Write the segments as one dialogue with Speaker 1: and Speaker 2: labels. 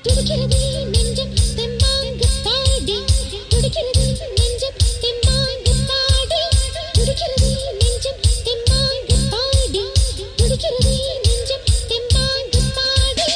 Speaker 1: துடிக்கிறதே நெஞ்சம் தெம்மாங்கு பாடி துடிக்கிறதே நெஞ்சம் தெம்மாங்கு பாடி துடிக்கிறதே நெஞ்சம் தெம்மாங்கு பாடி துடிக்கிறதே நெஞ்சம் தெம்மாங்கு பாடி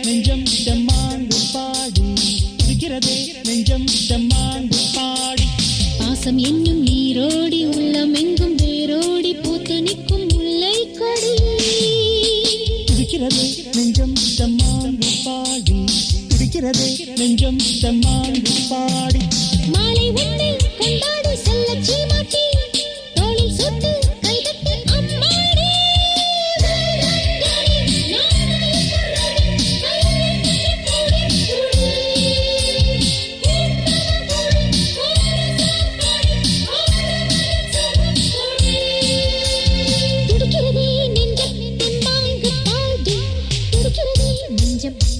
Speaker 2: நெஞ்சம் தெம்மாங்கு பாடி துடிக்கிறதே நெஞ்சம் தெம்மாங்கு பாடி
Speaker 1: பாசம் என்னும் நீரோடி உள்ளம் எங்கும் வேரோடி பூத்து நிற்கும் முல்லை கொடி
Speaker 2: துடிக்கிறதே நெஞ்சம் தெம்மாங்கு பாடி துடிக்கிறதே நெஞ்சம் தெம்மாங்கு பாடி
Speaker 1: மாலை உன்னை கொண்டாடி செல்ல சீமாட்டி தோளில் சுட்டு கைதட்டி அம்மாடி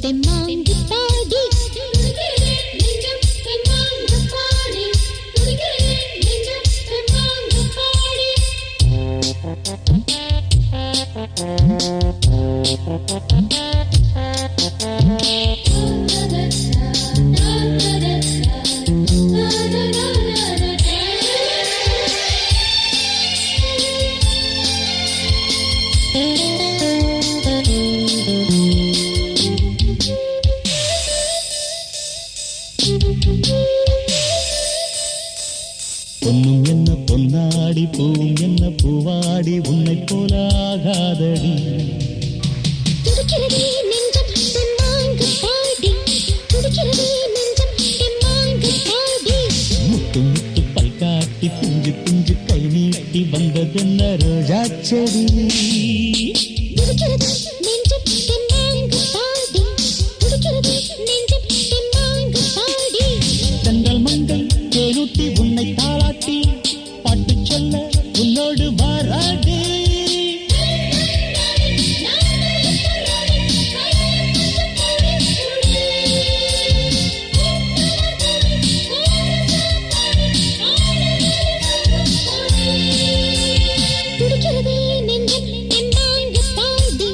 Speaker 1: தெம்மாங்கு பாடி நெஞ்சம் தெம்மாங்கு பாடி துடிக்கிறதே நெஞ்சம் தெம்மாங்கு பாடி
Speaker 2: பொன்னும் என்ன பொன்னாடி பூவும் என்ன பூவாடி உன்னை போல ஆகாதடி
Speaker 1: துடிக்கிறதே நெஞ்சம் தெம்மாங்கு பாடி துடிக்கிறதே நெஞ்சம் தெம்மாங்கு பாடி
Speaker 2: முத்து முத்து பல் காட்டி பிஞ்சு பிஞ்சு கை நீட்டி வந்ததென்ன ரோஜா செடி
Speaker 1: துடிக்கிறதே நெஞ்சம் தெம்மாங்கு பாடி துடிக்கிறதே நெஞ்சம் தெம்மாங்கு பாடி
Speaker 2: தென்றல் மங்கை தேனூட்டி உன்னை தாளாட்டி பாட்டு சொல்ல உன்னோடு வாராடி
Speaker 1: துடிக்கிறதே நெஞ்சம் தெம்மாங்கு பாடி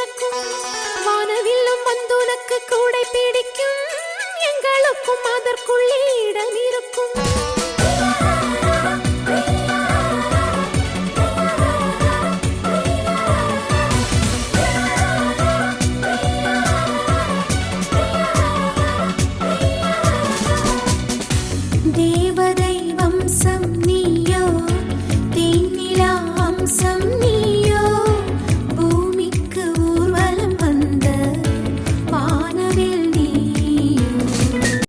Speaker 3: திறக்கும் வானவில்லும் வந்துனக்கு கூடை பிடிக்கும் எங்களுக்கும் அதற்குள்ளே இடம் இருக்கும் தேவதை வம்சம் நீயோ தேனிலா வம்சம்